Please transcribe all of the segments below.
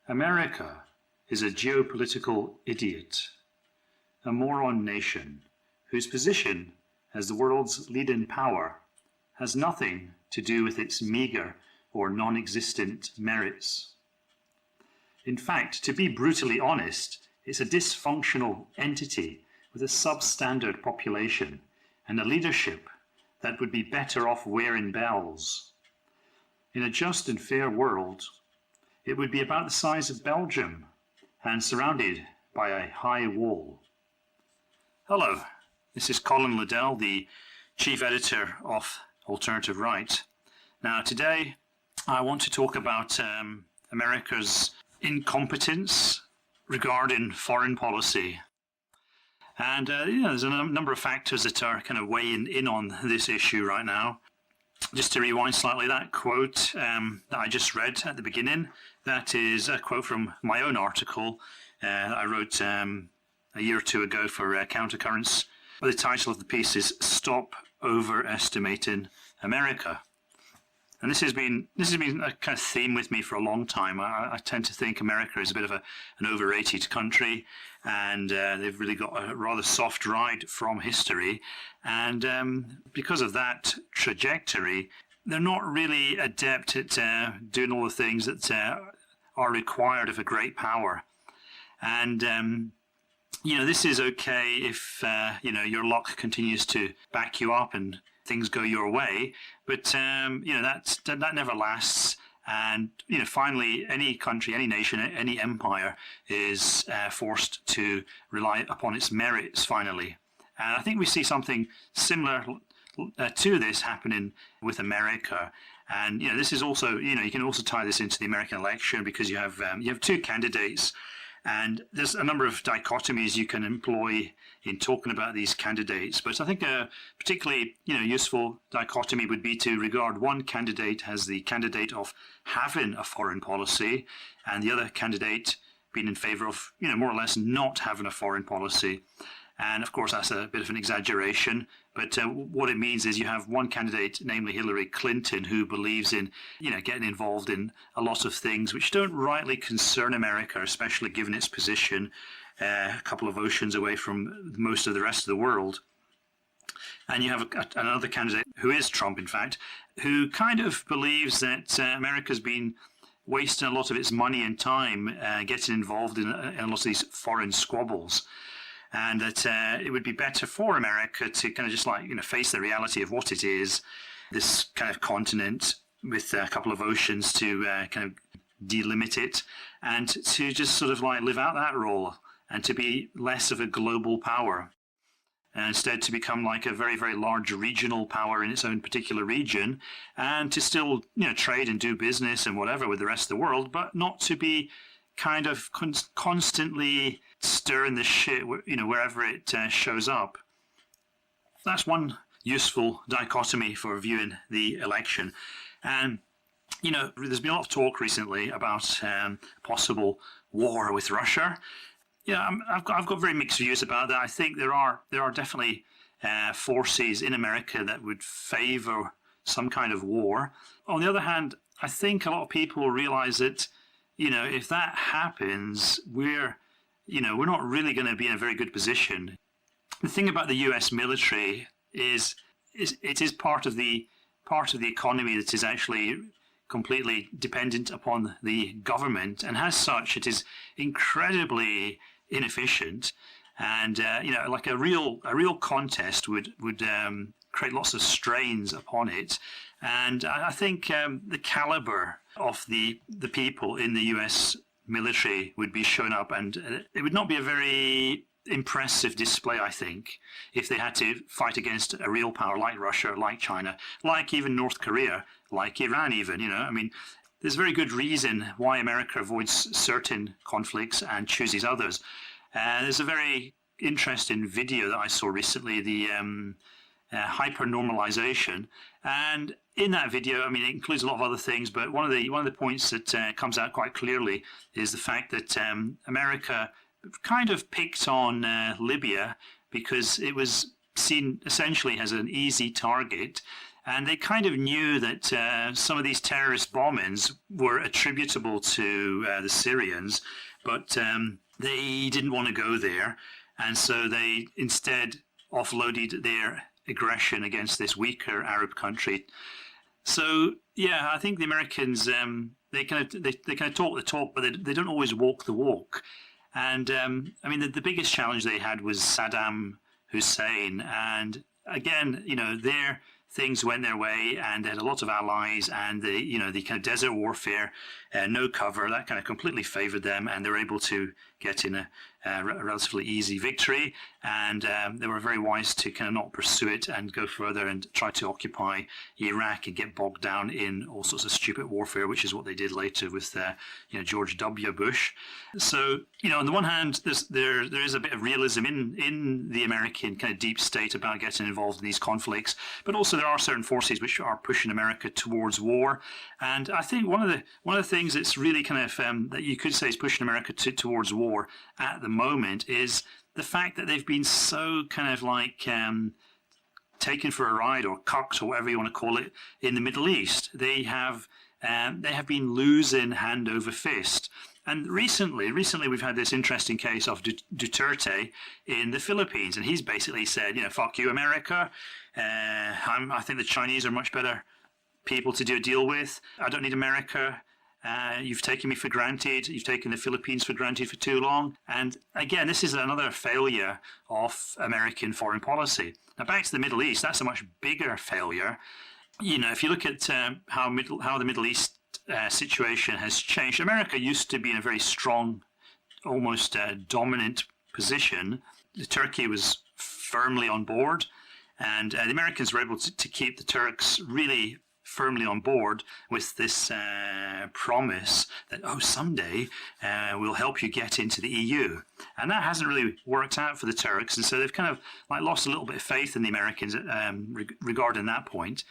America is a geopolitical idiot, a moron nation whose position as the world's leading power has nothing to do with its meager or non-existent merits. In fact, to be brutally honest, it's a dysfunctional entity with a substandard population and a leadership that would be better off wearing bells. In a just and fair world, it would be about the size of Belgium and surrounded by a high wall. Hello, this is Colin Liddell, the chief editor of Alternative Right. Now today I want to talk about America's incompetence regarding foreign policy. And there's a number of factors that are kind of weighing in on this issue right now. Just to rewind slightly, that quote that I just read at the beginning, that is a quote from my own article that I wrote a year or two ago for Countercurrents. The title of the piece is "Stop Overestimating America." And this has been a kind of theme with me for a long time. I tend to think America is a bit of an overrated country, and they've really got a rather soft ride from history. And because of that trajectory, they're not really adept at doing all the things that are required of a great power. And this is okay if your luck continues to back you up and things go your way, but that never lasts. And finally, any country, any nation, any empire is forced to rely upon its merits finally. And I think we see something similar to this happening with America. And this is also, you can also tie this into the American election, because you have two candidates. And there's a number of dichotomies you can employ in talking about these candidates. But I think a particularly useful dichotomy would be to regard one candidate as the candidate of having a foreign policy, and the other candidate being in favor of more or less not having a foreign policy. And of course, that's a bit of an exaggeration. But what it means is you have one candidate, namely Hilary Clinton, who believes in getting involved in a lot of things which don't rightly concern America, especially given its position a couple of oceans away from most of the rest of the world. And you have another candidate, who is Trump, in fact, who kind of believes that America's been wasting a lot of its money and time getting involved in a lot of these foreign squabbles. And that it would be better for America to kind of just face the reality of what it is, this kind of continent with a couple of oceans, to kind of delimit it, and to just sort of live out that role and to be less of a global power. And instead to become like a very, very large regional power in its own particular region, and to still trade and do business and whatever with the rest of the world, but not to be kind of constantly stirring the shit, wherever it shows up. That's one useful dichotomy for viewing the election. And there's been a lot of talk recently about possible war with Russia. I've got very mixed views about that. I think there are definitely forces in America that would favor some kind of war. On the other hand, I think a lot of people realize that if that happens, we're not really going to be in a very good position. The thing about the U.S. military is it is part of the economy that is actually completely dependent upon the government, and as such, it is incredibly inefficient. And like a real contest would create lots of strains upon it. And I think the caliber of the people in the US military would be shown up, and it would not be a very impressive display, I think, if they had to fight against a real power like Russia, like China, like even North Korea, like Iran even. There's very good reason why America avoids certain conflicts and chooses others. There's a very interesting video that I saw recently, the hyper-normalization, and in that video, it includes a lot of other things, but one of the points that comes out quite clearly is the fact that America kind of picked on Libya because it was seen essentially as an easy target. And they kind of knew that some of these terrorist bombings were attributable to the Syrians, but they didn't want to go there. And so they instead offloaded their aggression against this weaker Arab country. So, yeah, I think the Americans, they kind of talk the talk, but they don't always walk the walk. And, I mean, the biggest challenge they had was Saddam Hussein. And, again, you know, things went their way, and they had a lot of allies, and the kind of desert warfare, no cover, that kind of completely favoured them, and they were able to get in a relatively easy victory, and they were very wise to kind of not pursue it and go further and try to occupy Iraq and get bogged down in all sorts of stupid warfare, which is what they did later with George W. Bush. So, you know, on the one hand, there is a bit of realism in the American kind of deep state about getting involved in these conflicts, but also there are certain forces which are pushing America towards war. And I think one of the things that's really kind of that you could say is pushing America towards war at the moment is the fact that they've been so kind of like taken for a ride, or cucked, or whatever you want to call it, in the Middle East. They have been losing hand over fist. And recently we've had this interesting case of Duterte in the Philippines, and he's basically said, you know, fuck you, America. I think the Chinese are much better people to do a deal with. I don't need America. You've taken me for granted. You've taken the Philippines for granted for too long. And again, this is another failure of American foreign policy. Now, back to the Middle East, that's a much bigger failure. You know, if you look at how the Middle East situation has changed, America used to be in a very strong, almost dominant position. Turkey was firmly on board, and the Americans were able to keep the Turks really firmly on board with this promise that, oh, someday we'll help you get into the EU. And that hasn't really worked out for the Turks, and so they've kind of like lost a little bit of faith in the Americans regarding that point.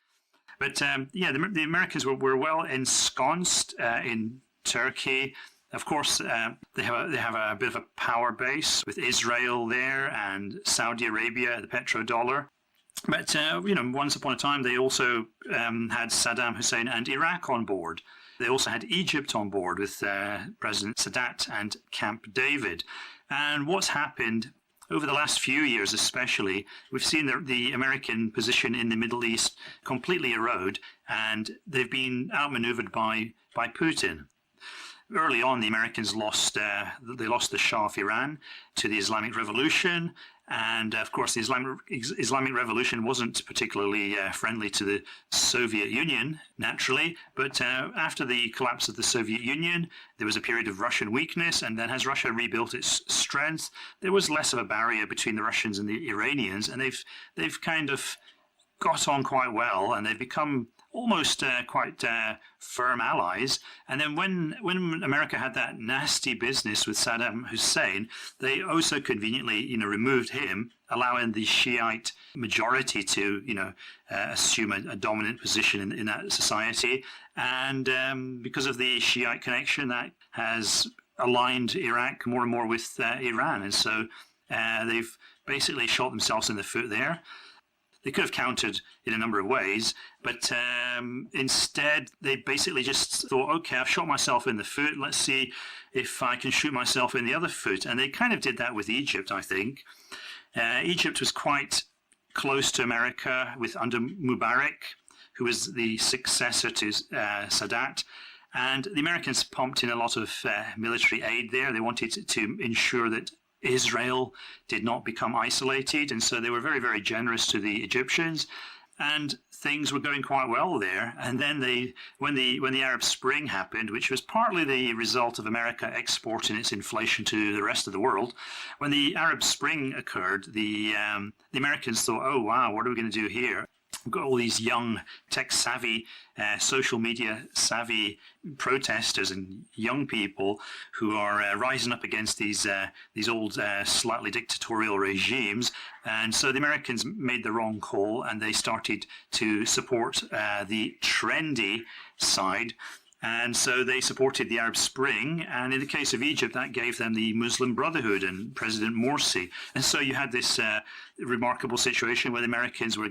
But yeah, the Americans were well ensconced in Turkey. Of course, they have a bit of a power base with Israel there and Saudi Arabia, the petrodollar. But, you know, once upon a time, they also had Saddam Hussein and Iraq on board. They also had Egypt on board with President Sadat and Camp David. And what's happened over the last few years especially, we've seen the American position in the Middle East completely erode, and they've been outmaneuvered by Putin. Early on, the Americans lost the Shah of Iran to the Islamic Revolution. And of course, the Islamic Revolution wasn't particularly friendly to the Soviet Union, naturally. But after the collapse of the Soviet Union, there was a period of Russian weakness. And then as Russia rebuilt its strength, there was less of a barrier between the Russians and the Iranians. And they've kind of got on quite well, and they've become almost quite firm allies. And then when America had that nasty business with Saddam Hussein, they also conveniently, you know, removed him, allowing the Shiite majority to, you know, assume a dominant position in that society. And because of the Shiite connection, that has aligned Iraq more and more with Iran. And so they've basically shot themselves in the foot there. They could have countered in a number of ways, but instead they basically just thought, okay, I've shot myself in the foot. Let's see if I can shoot myself in the other foot. And they kind of did that with Egypt, I think. Egypt was quite close to America under Mubarak, who was the successor to Sadat. And the Americans pumped in a lot of military aid there. They wanted to ensure that Israel did not become isolated, and so they were very, very generous to the Egyptians, and things were going quite well there. And then when the Arab Spring happened, which was partly the result of America exporting its inflation to the rest of the world, when the Arab Spring occurred, the Americans thought, oh wow, what are we going to do here? We've got all these young, tech-savvy, social media-savvy protesters and young people who are rising up against these old, slightly dictatorial regimes. And so the Americans made the wrong call, and they started to support the trendy side. And so they supported the Arab Spring, and in the case of Egypt, that gave them the Muslim Brotherhood and President Morsi. And so you had this remarkable situation where the Americans were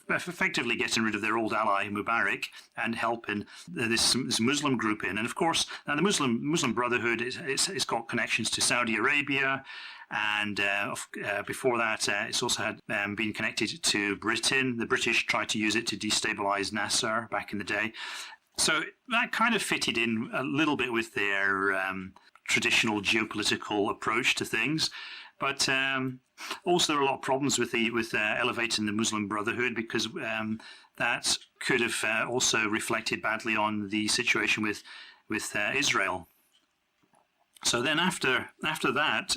effectively getting rid of their old ally Mubarak and helping this Muslim group in. And of course, now the Muslim Brotherhood it's got connections to Saudi Arabia. And before that, it's also had been connected to Britain. The British tried to use it to destabilize Nasser back in the day. So that kind of fitted in a little bit with their traditional geopolitical approach to things. But also there are a lot of problems with elevating the Muslim Brotherhood, because that could have also reflected badly on the situation with Israel. So then after that,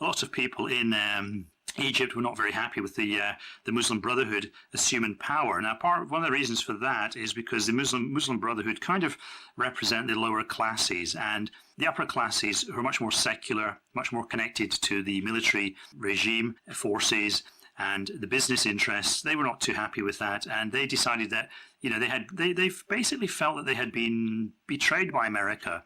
lots of people in Egypt were not very happy with the Muslim Brotherhood assuming power. Now, one of the reasons for that is because the Muslim Brotherhood kind of represent the lower classes, and the upper classes who are much more secular, much more connected to the military regime forces and the business interests. They were not too happy with that, and they decided that they basically felt that they had been betrayed by America.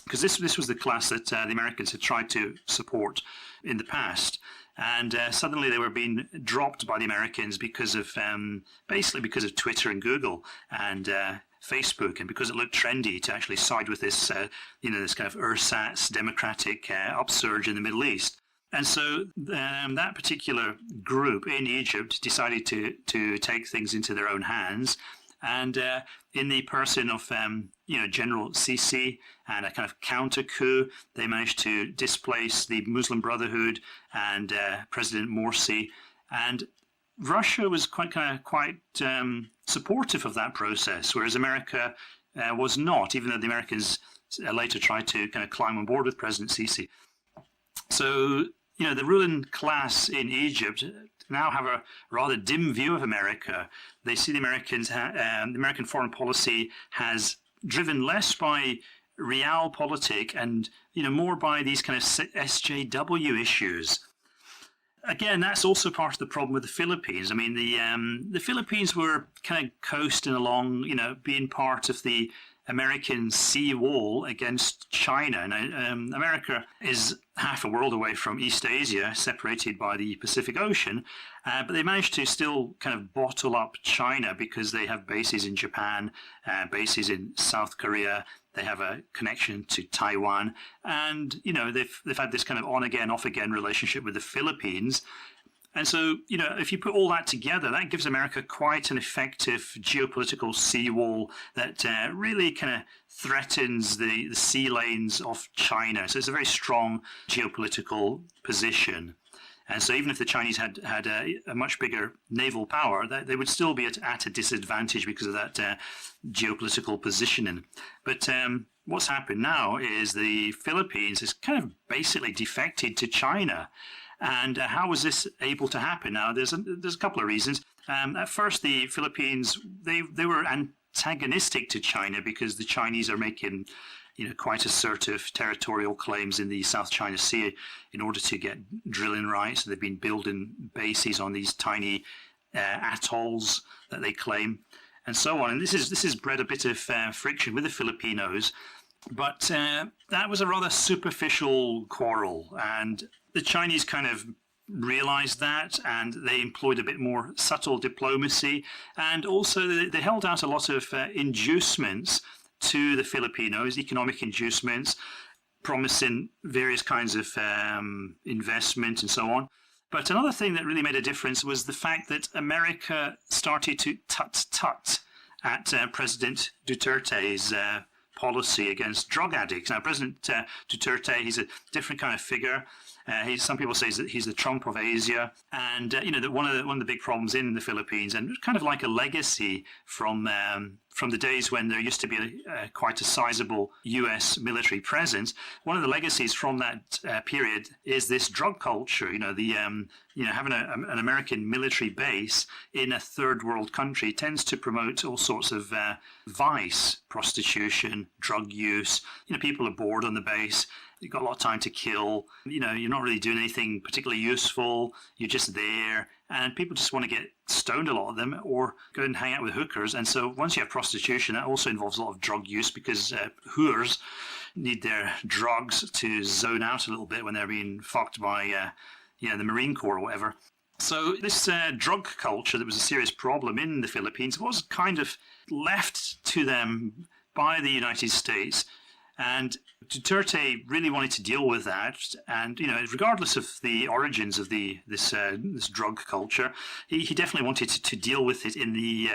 Because this was the class that the Americans had tried to support in the past. And suddenly they were being dropped by the Americans because of Twitter and Google and Facebook, and because it looked trendy to actually side with this this kind of ersatz democratic upsurge in the Middle East. And so that particular group in Egypt decided to take things into their own hands. And in the person of General Sisi and a kind of counter coup, they managed to displace the Muslim Brotherhood and President Morsi. And Russia was quite supportive of that process, whereas America was not, even though the Americans later tried to kind of climb on board with President Sisi. So the ruling class in Egypt now have a rather dim view of America. They see the American foreign policy has driven less by realpolitik and more by these kind of SJW issues. Again, that's also part of the problem with the Philippines. I mean, the Philippines were kind of coasting along, being part of the American sea wall against China. Now, America is half a world away from East Asia, separated by the Pacific Ocean, but they managed to still kind of bottle up China because they have bases in Japan, bases in South Korea. They have a connection to Taiwan, and they've had this kind of on-again, off-again relationship with the Philippines. And so, if you put all that together, that gives America quite an effective geopolitical seawall that really kind of threatens the sea lanes of China. So it's a very strong geopolitical position. And so even if the Chinese had a much bigger naval power, they would still be at a disadvantage because of that geopolitical positioning. But what's happened now is the Philippines has kind of basically defected to China. And how was this able to happen? Now, there's a couple of reasons. At first, the Philippines, they were antagonistic to China because the Chinese are making quite assertive territorial claims in the South China Sea in order to get drilling rights. They've been building bases on these tiny atolls that they claim, and so on. And this has bred a bit of friction with the Filipinos. But that was a rather superficial quarrel, and the Chinese kind of realized that, and they employed a bit more subtle diplomacy, and also they held out a lot of inducements to the Filipinos, economic inducements, promising various kinds of investment and so on. But another thing that really made a difference was the fact that America started to tut-tut at President Duterte's policy against drug addicts. Now, President Duterte, he's a different kind of figure. Some people say that he's the Trump of Asia, and that one of the big problems in the Philippines, and kind of like a legacy from the days when there used to be quite a sizable U.S. military presence. One of the legacies from that period is this drug culture. Having an American military base in a third world country tends to promote all sorts of vice, prostitution, drug use. People are bored on the base, You've got a lot of time to kill. You're not really doing anything particularly useful. You're just there. And people just want to get stoned, a lot of them, or go and hang out with hookers. And so once you have prostitution, that also involves a lot of drug use, because hooers need their drugs to zone out a little bit when they're being fucked by the Marine Corps or whatever. So this drug culture that was a serious problem in the Philippines was kind of left to them by the United States. And Duterte really wanted to deal with that, and regardless of the origins of this drug culture, he definitely wanted to deal with it in the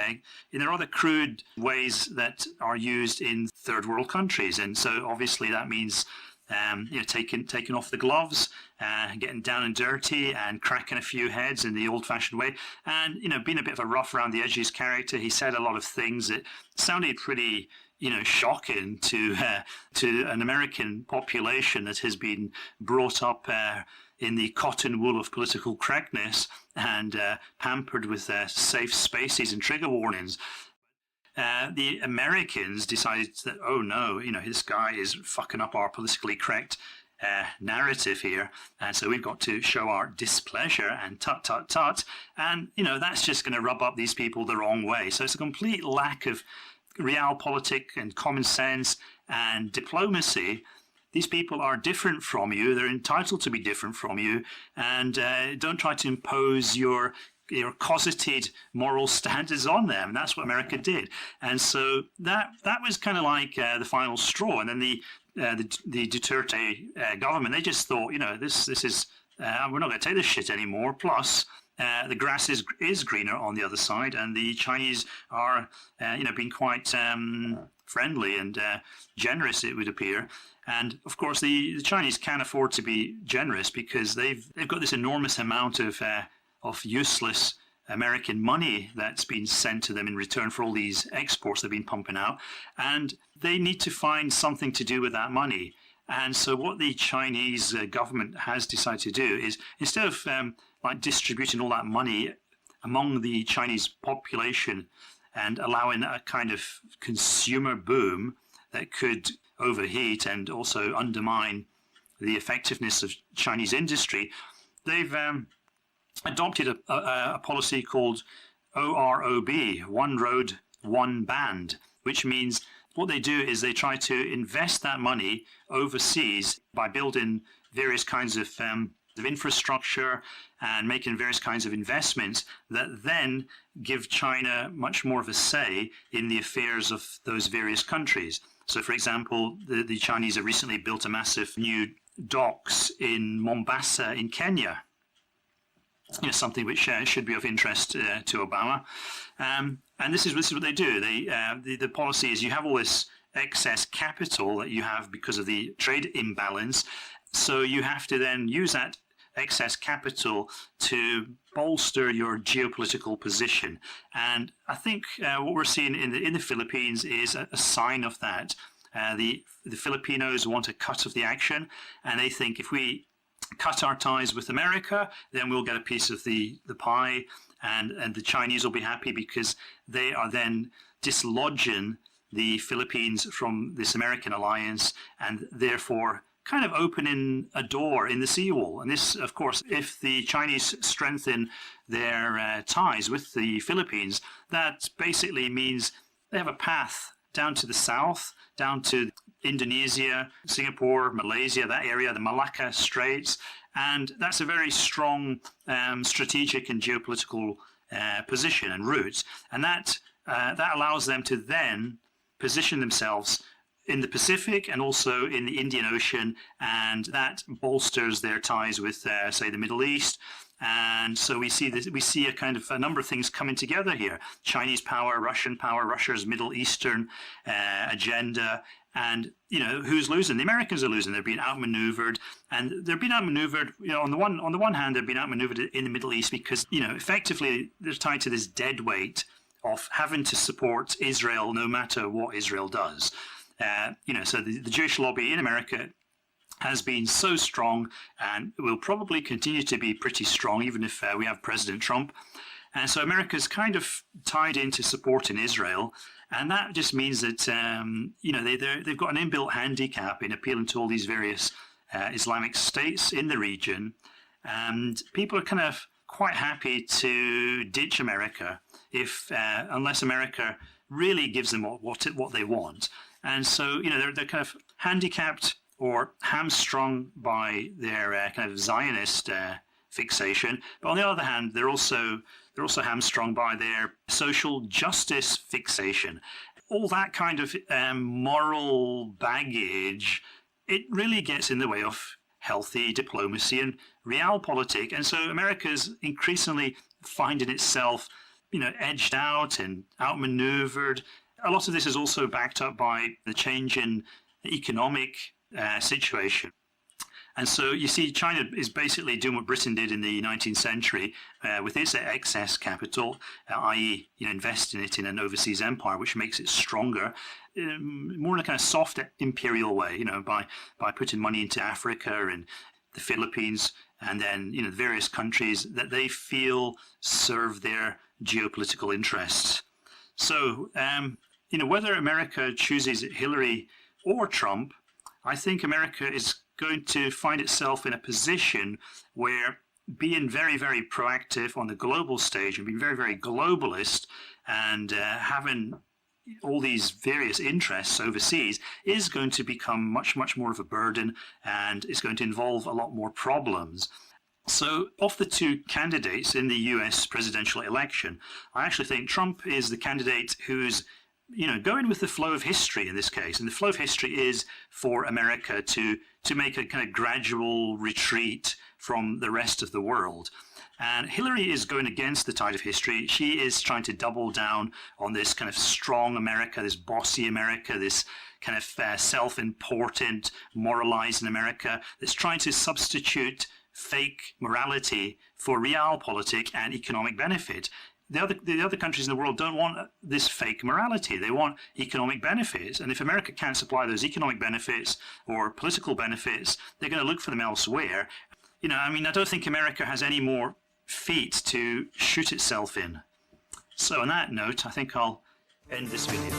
rather crude ways that are used in third world countries. And so obviously that means taking off the gloves, getting down and dirty, and cracking a few heads in the old-fashioned way, and being a bit of a rough around the edges character. He said a lot of things that sounded pretty shocking to an American population that has been brought up in the cotton wool of political correctness and pampered with safe spaces and trigger warnings. The Americans decided that, oh no, this guy is fucking up our politically correct narrative here, and so we've got to show our displeasure and tut, and that's just going to rub up these people the wrong way. So it's a complete lack of realpolitik and common sense and diplomacy. These people are different from you. They're entitled to be different from you, and don't try to impose your cosseted moral standards on them. And that's what America did. And so that was kind of like the final straw. And then the Duterte government, they just thought, this is we're not going to take this shit anymore. Plus, the grass is greener on the other side, and the Chinese are, being quite friendly and generous, it would appear. And of course, the Chinese can't afford to be generous, because they've got this enormous amount of useless American money that's been sent to them in return for all these exports they've been pumping out, and they need to find something to do with that money. And so what the Chinese government has decided to do is, instead of distributing all that money among the Chinese population and allowing a kind of consumer boom that could overheat and also undermine the effectiveness of Chinese industry, they've adopted a policy called OROB, One Road, One Band, which means what they do is they try to invest that money overseas by building various kinds of infrastructure and making various kinds of investments that then give China much more of a say in the affairs of those various countries. So, for example, the Chinese have recently built a massive new docks in Mombasa in Kenya. Something which should be of interest to Obama. And this is what they do. The policy is, you have all this excess capital that you have because of the trade imbalance, so you have to then use that excess capital to bolster your geopolitical position. And I think what we're seeing in the Philippines is a sign of that. The Filipinos want a cut of the action, and they think if we cut our ties with America, then we'll get a piece of the pie, and the Chinese will be happy, because they are then dislodging the Philippines from this American alliance, and therefore kind of opening a door in the seawall. And this, of course, if the Chinese strengthen their ties with the Philippines, that basically means they have a path down to the south, down to Indonesia, Singapore, Malaysia, that area, the Malacca Straits, and that's a very strong strategic and geopolitical position and route, and that allows them to then position themselves in the Pacific and also in the Indian Ocean, and that bolsters their ties with, say, the Middle East. And so we see a kind of a number of things coming together here: Chinese power, Russia's Middle Eastern agenda. And who's losing? The Americans are losing. They're being outmaneuvered, and they're being outmaneuvered. On the one hand, they're being outmaneuvered in the Middle East because effectively they're tied to this dead weight of having to support Israel no matter what Israel does. So the Jewish lobby in America has been so strong, and will probably continue to be pretty strong even if we have President Trump. And so America's kind of tied into supporting Israel, and that just means that they've got an inbuilt handicap in appealing to all these various Islamic states in the region, and people are kind of quite happy to ditch America unless America really gives them what they want. And so, they're kind of handicapped or hamstrung by their kind of Zionist fixation. But on the other hand, they're also hamstrung by their social justice fixation. All that kind of moral baggage, it really gets in the way of healthy diplomacy and realpolitik. And so America's increasingly finding itself, edged out and outmaneuvered. A lot of this is also backed up by the change in the economic situation. And so you see China is basically doing what Britain did in the 19th century with its excess capital, i.e. investing it in an overseas empire, which makes it stronger, more in a kind of soft imperial way, by putting money into Africa and the Philippines, and then the various countries that they feel serve their geopolitical interests. So whether America chooses Hillary or Trump, I think America is going to find itself in a position where being very, very proactive on the global stage and being very, very globalist and having all these various interests overseas is going to become much, much more of a burden, and it's going to involve a lot more problems. So of the two candidates in the US presidential election, I actually think Trump is the candidate who's going with the flow of history in this case. And the flow of history is for America to make a kind of gradual retreat from the rest of the world. And Hillary is going against the tide of history. She is trying to double down on this kind of strong America, this bossy America, this kind of self-important, moralizing America that's trying to substitute fake morality for realpolitik and economic benefit. The other countries in the world don't want this fake morality. They want economic benefits. And if America can't supply those economic benefits or political benefits, they're going to look for them elsewhere. I don't think America has any more feet to shoot itself in. So on that note, I think I'll end this video.